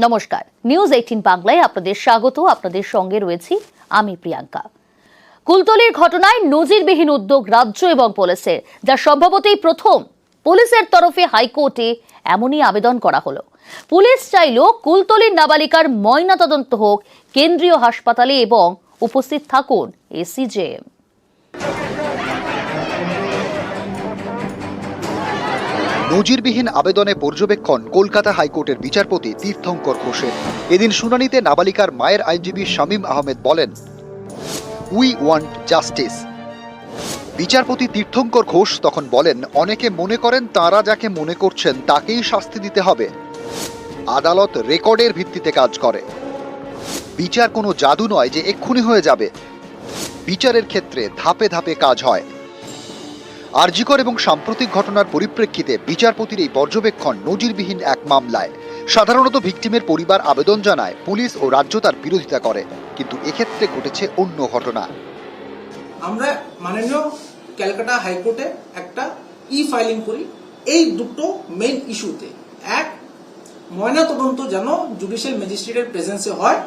নমস্কার, নিউজ 18 বাংলায় আপনাদের স্বাগত। আপনাদের সঙ্গে রয়েছি আমি প্রিয়াঙ্কা। কুলতলির ঘটনায় নজিরবিহীন উদ্যোগ রাজ্য এবং পুলিশের, যা সম্ভবতই প্রথম। পুলিশের তরফে হাইকোর্টে এমনই আবেদন করা হলো। পুলিশ চাইল কুলতলির নাবালিকার ময়নাতদন্ত হোক কেন্দ্রীয় হাসপাতালে এবং উপস্থিত থাকুন এসিজেএম। নজিরবিহীন আবেদনে পর্যবেক্ষণ কলকাতা হাইকোর্টের বিচারপতি তীর্থঙ্কর ঘোষের। এদিন শুনানিতে নাবালিকার মায়ের আইনজীবী শামীম আহমেদ বলেন, উই ওয়ান্ট জাস্টিস। বিচারপতি তীর্থঙ্কর ঘোষ তখন বলেন, অনেকে মনে করেন তাঁরা যাকে মনে করছেন তাকেই শাস্তি দিতে হবে। আদালত রেকর্ডের ভিত্তিতে কাজ করে। বিচার কোনো জাদু নয় যে এক্ষুনি হয়ে যাবে। বিচারের ক্ষেত্রে ধাপে ধাপে কাজ হয়। আরজিকর এবং সাম্প্রতিক ঘটনার পরিপ্রেক্ষিতে বিচারপতির এই পর্যবেক্ষণ নজিরবিহীন এক মামলায়। সাধারণত ভিকটিমের পরিবার আবেদন জানায়, পুলিশ ও রাজ্য তার বিরোধিতা করে, কিন্তু এক্ষেত্রে ঘটেছে অন্য ঘটনা। আমরা মাননীয় ক্যালকাটা হাইকোর্টে একটা ফাইলিং করি এই দুটো মেইন ইস্যুতে। এক, ময়নাতদন্ত যেন জুডিশিয়াল ম্যাজিস্ট্রেটের প্রেজেন্সে হয়,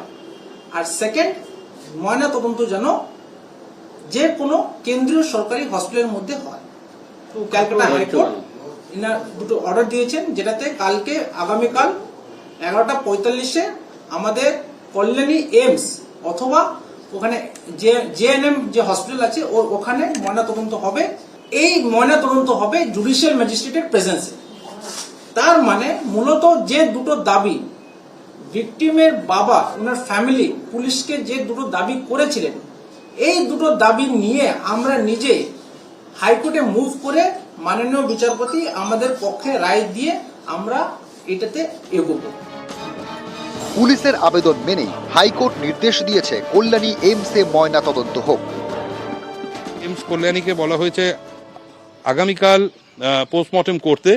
আর সেকেন্ড, ময়নাতদন্ত যেন যে কোনো কেন্দ্রীয় সরকারি হসপিটালের মধ্যে হয়। তো ক্যালকাটা হাইকোর্ট ইনার দুটো অর্ডার দিয়েছেন, যেটাতে কালকে আগামীকাল 11:45-এ আমাদের কল্যাণী এইমস অথবা ওখানে জেএনএম যে হসপিটাল আছে ওখানে ময়নাতদন্ত হবে। এই ময়নাতদন্ত হবে জুডিশিয়াল ম্যাজিস্ট্রেটের প্রেজেন্সে। তার মানে মূলত যে দুটো দাবি ভিকটিমের বাবা, ওনার ফ্যামিলি পুলিশকে যে দুটো দাবি করেছিলেন, এই দুটো দাবি নিয়ে আমরা নিজে হাইকোর্টে মুভ করে মাননীয় বিচারপতি আমাদের পক্ষে রায় দিয়ে আমরা এটাতে এগোবো। পুলিশের আবেদন মেনেই হাইকোর্ট নির্দেশ দিয়েছে কল্যাণী এইমসে ময়নাতদন্ত হোক। এইমস কল্যাণীকে বলা হয়েছে আগামীকাল পোস্টমর্টম করতে।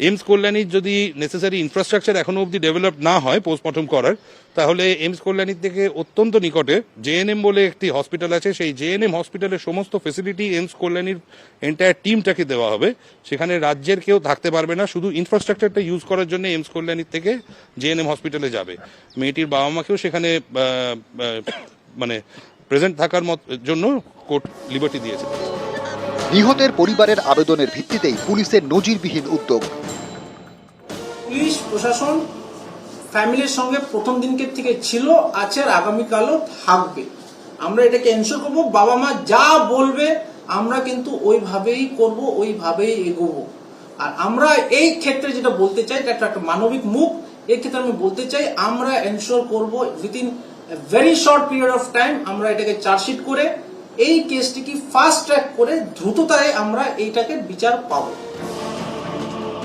এইমস কল্যাণীর যদি নেসেসারি ইনফ্রাস্ট্রাকচার এখনো অবধি ডেভেলপ না হয় পোস্টমর্টম করার, তাহলে এইমস কল্যাণীর থেকে অত্যন্ত নিকটে জেএনএম বলে একটি হসপিটাল আছে, সেই জেএনএম হসপিটালের সমস্ত ফেসিলিটি এইমস কল্যাণীর এন্টায়ার টিমটাকে দেওয়া হবে। সেখানে রাজ্যের কেউ থাকতে পারবে না, শুধু ইনফ্রাস্ট্রাকচারটা ইউজ করার জন্য এইমস কল্যাণীর থেকে জেএনএম হসপিটালে যাবে। মেয়েটির বাবা মাকেও সেখানে মানে প্রেজেন্ট থাকার জন্য কোর্ট লিবার্টি দিয়েছে। নিহতের পরিবারের আবেদনের ভিত্তিতেই পুলিশের নজিরবিহীন উদ্যোগ। পুলিশ প্রশাসন ফ্যামিলির সঙ্গে প্রথম দিনকে থেকে ছিল, আছে, আর আগামীকালও থাকবে। আমরা এটাকে এনশিওর করবো, বাবা মা যা বলবে আমরা কিন্তু ওইভাবেই করব, ওইভাবেই এগোবো। আর আমরা এই ক্ষেত্রে যেটা বলতে চাই, এটা একটা মানবিক মুখ। এই ক্ষেত্রে আমি বলতে চাই, আমরা এনশিওর করব within very short period of time আমরা এটাকে চার্জশিট করে এই কেসটিকে ফাস্ট ট্র্যাক করে দ্রুততায় আমরা এইটাকে বিচার পাবো।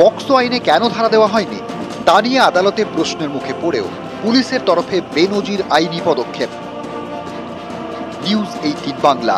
পক্সো আইনে কেন ধারা দেওয়া হয়নি তা নিয়ে আদালতে প্রশ্নের মুখে পড়েও পুলিশের তরফে বেনজির আইনি পদক্ষেপ। নিউজ 18 বাংলা।